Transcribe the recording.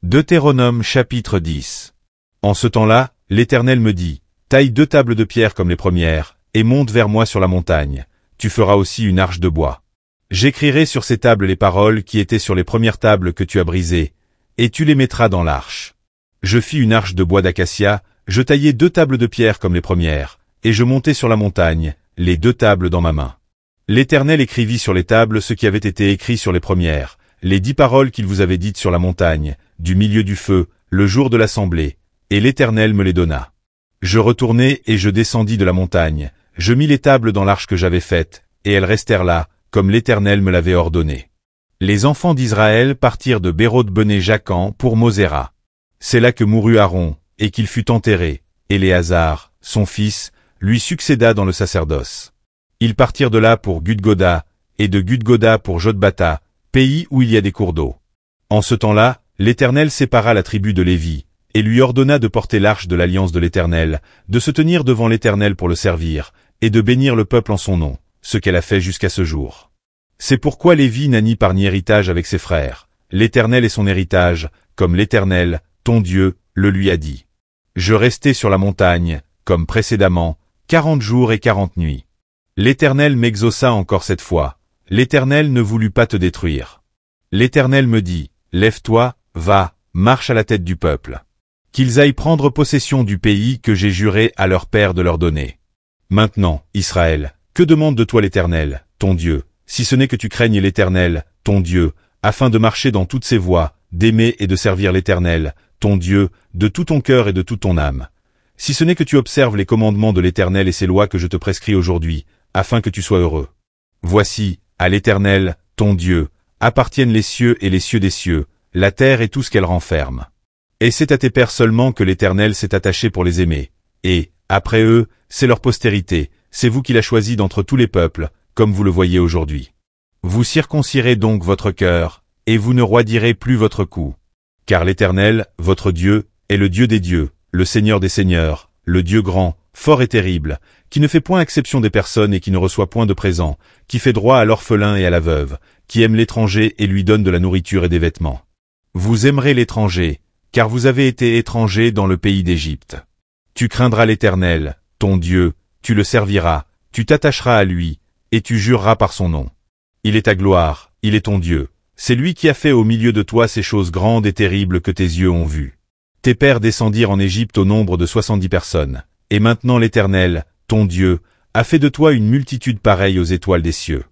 Deutéronome chapitre 10. En ce temps-là, l'Éternel me dit, taille 2 tables de pierre comme les premières, et monte vers moi sur la montagne. Tu feras aussi une arche de bois. J'écrirai sur ces tables les paroles qui étaient sur les premières tables que tu as brisées, et tu les mettras dans l'arche. Je fis une arche de bois d'acacia, je taillai 2 tables de pierre comme les premières, et je montai sur la montagne, les 2 tables dans ma main. L'Éternel écrivit sur les tables ce qui avait été écrit sur les premières, les 10 paroles qu'il vous avait dites sur la montagne, du milieu du feu, le jour de l'assemblée, et l'Éternel me les donna. Je retournai et je descendis de la montagne, je mis les tables dans l'arche que j'avais faite, et elles restèrent là, comme l'Éternel me l'avait ordonné. Les enfants d'Israël partirent de Béroth-Bené-Jacan pour Moséra. C'est là que mourut Aaron, et qu'il fut enterré. Éléazar, son fils, lui succéda dans le sacerdoce. Ils partirent de là pour Gudgoda, et de Gudgoda pour Jotbata, pays où il y a des cours d'eau. En ce temps-là, l'Éternel sépara la tribu de Lévi, et lui ordonna de porter l'arche de l'alliance de l'Éternel, de se tenir devant l'Éternel pour le servir, et de bénir le peuple en son nom, ce qu'elle a fait jusqu'à ce jour. C'est pourquoi Lévi n'a ni part ni héritage avec ses frères. L'Éternel est son héritage, comme l'Éternel, ton Dieu, le lui a dit. Je restai sur la montagne, comme précédemment, 40 jours et 40 nuits. L'Éternel m'exauça encore cette fois. L'Éternel ne voulut pas te détruire. L'Éternel me dit, lève-toi, va, marche à la tête du peuple. Qu'ils aillent prendre possession du pays que j'ai juré à leur père de leur donner. Maintenant, Israël, que demande de toi l'Éternel, ton Dieu, si ce n'est que tu craignes l'Éternel, ton Dieu, afin de marcher dans toutes ses voies, d'aimer et de servir l'Éternel, ton Dieu, de tout ton cœur et de toute ton âme. Si ce n'est que tu observes les commandements de l'Éternel et ses lois que je te prescris aujourd'hui, afin que tu sois heureux. Voici, à l'Éternel, ton Dieu, appartiennent les cieux et les cieux des cieux, la terre et tout ce qu'elle renferme. Et c'est à tes pères seulement que l'Éternel s'est attaché pour les aimer. Et, après eux, c'est leur postérité, c'est vous qui l'a choisi d'entre tous les peuples, comme vous le voyez aujourd'hui. Vous circoncirez donc votre cœur, et vous ne roidirez plus votre cou. Car l'Éternel, votre Dieu, est le Dieu des dieux, le Seigneur des seigneurs, le Dieu grand, fort et terrible, qui ne fait point exception des personnes et qui ne reçoit point de présent, qui fait droit à l'orphelin et à la veuve, qui aime l'étranger et lui donne de la nourriture et des vêtements. Vous aimerez l'étranger, car vous avez été étrangers dans le pays d'Égypte. Tu craindras l'Éternel, ton Dieu, tu le serviras, tu t'attacheras à lui, et tu jureras par son nom. Il est ta gloire, il est ton Dieu, c'est lui qui a fait au milieu de toi ces choses grandes et terribles que tes yeux ont vues. Tes pères descendirent en Égypte au nombre de 70 personnes, et maintenant l'Éternel, ton Dieu, a fait de toi une multitude pareille aux étoiles des cieux.